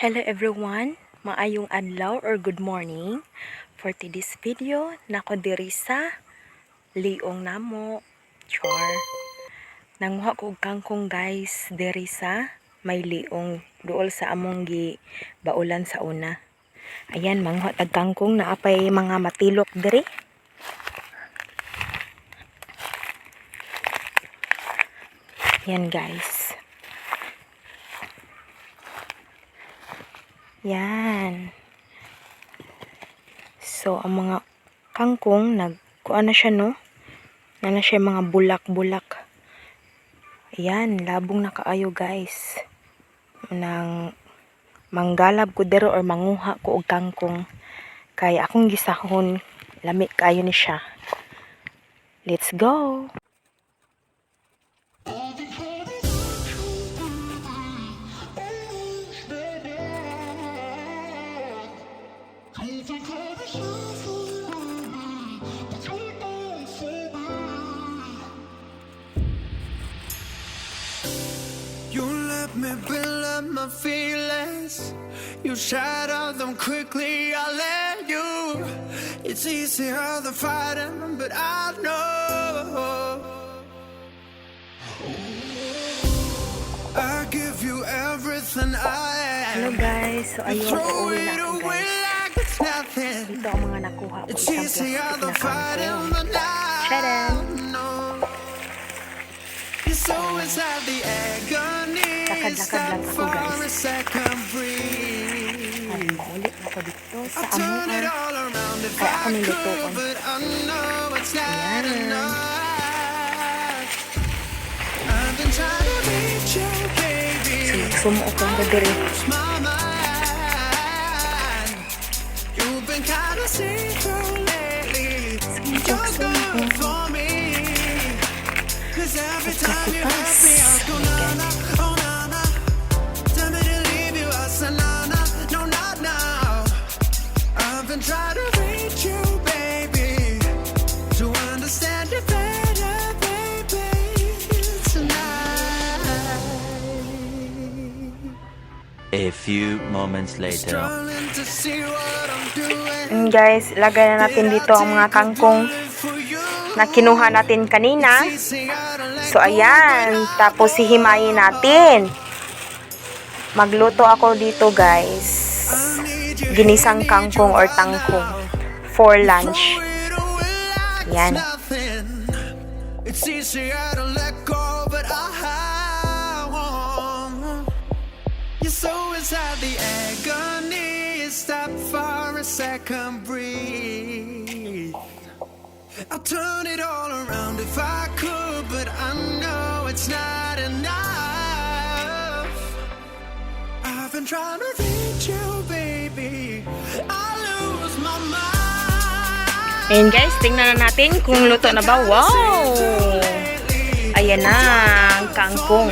Hello everyone, maayong adlaw or good morning. For today's video, nako diri sa li.ong namo. Char. Nanguha ko og kangkong guys, diri sa may li.ong duol sa among gi baulan sa una. Ayan, manguha tag kangkong na apay mga matilok diri. Yan guys. Yan. So, ang mga kangkong, nagkuha na siya, no? Na siya mga bulak-bulak. Yan, labong na kaayo, guys. Nang manggalab ko dero or manguha ko og kangkong. Kaya akong gisahon, lami kaayo ni siya. Let's go! You let me build up my feelings. You shatter them quickly, I let you. It's easier than fighting, but I know I give you everything I Hello am. guys, so ayun, uuwi na ako guys. Like it's nothing. Ito ang mga nakuha ko It's isang easier plastic than na fighting, kangkong. but I Charan! know you're so inside the agony. Lakad-lakad lang ako guys. For a second breathe. Ay, maulit ako dito sa I turn it amuha. all around if Kaya ako I nilutuan. could, but I know it's not Ayan. enough. I've been trying to reach you, baby. So, sumuot ko ang diri. Lose my mind. You've been kind of see-through lately. You're good for me. 'Cause every time you hurt me, I go na-na, oh na-na. Tell me to leave you, I say na-na, no not now. I've been trying to reach you, baby, to understand you better, baby, tonight. A few moments later. Struggling to see what I'm doing. Guys, lagay na natin dito ang mga kangkong na kinuha natin kanina. So, ayan. Tapos, sihimayin natin. Magluto ako dito, guys. Ginisang kangkong or tangkong for lunch. Yan. It's easier to let go, but I won't. You're so inside the agony. Stop for a second, breathe. I'll turn it all around if I could, but I know it's not enough. I've been trying to reach you, baby. I lose my mind. Ayan, guys. Tingnan na natin kung luto na ba. Wow! Ayan na ang kangkong.